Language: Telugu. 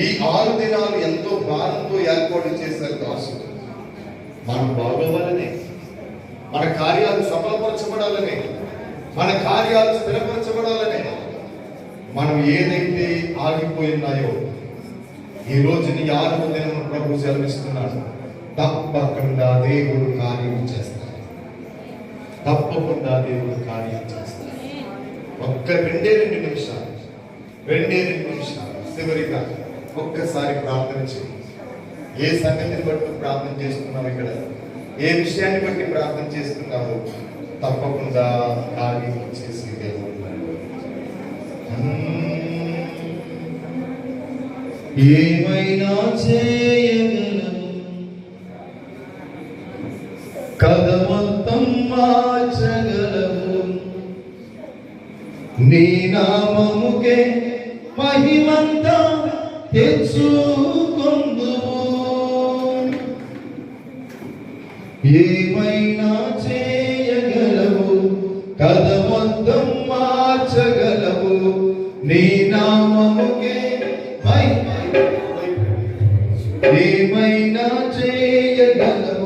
ఈ 6 దినాలు ఎంతో భారంతో ఏర్పాటు చేశారు దాసు. మనం బాగోవాలని, మన కార్యాలు సఫలపరచబడాలని, మన కార్యాలు స్థిరపరచబడాలని, మనం ఏదైతే ఆగిపోయినాయో ఈ రోజుని 6వ దినం ప్రభు సెలవిస్తున్నాడు. తప్పకుండా దేవుడు కార్యం చేస్తాడు. తప్పకుండా దేవుడు కార్యం చేస్తాడు. ఒక్క 2 నిమిషాలు చివరిగా ఒక్కసారి ప్రార్థన చేయి. ఏ సంగతిని బట్టి ప్రార్థన చేస్తున్నావు, ఇక్కడ ఏ విషయాన్ని బట్టి ప్రార్థన చేస్తున్నావు, తప్పకుండా కార్యం చేసి దేవుడు. ఏమైనా చేయగలవు, కథ మొత్తం మార్చగలవు, నీ నామముకే మహిమంతా తెచ్చుకొందువు. ఏమైనా చేయగలవు, కథ మొత్తం మార్చగలవు, నీ నామముకే ఏమైనా చేయగలవు.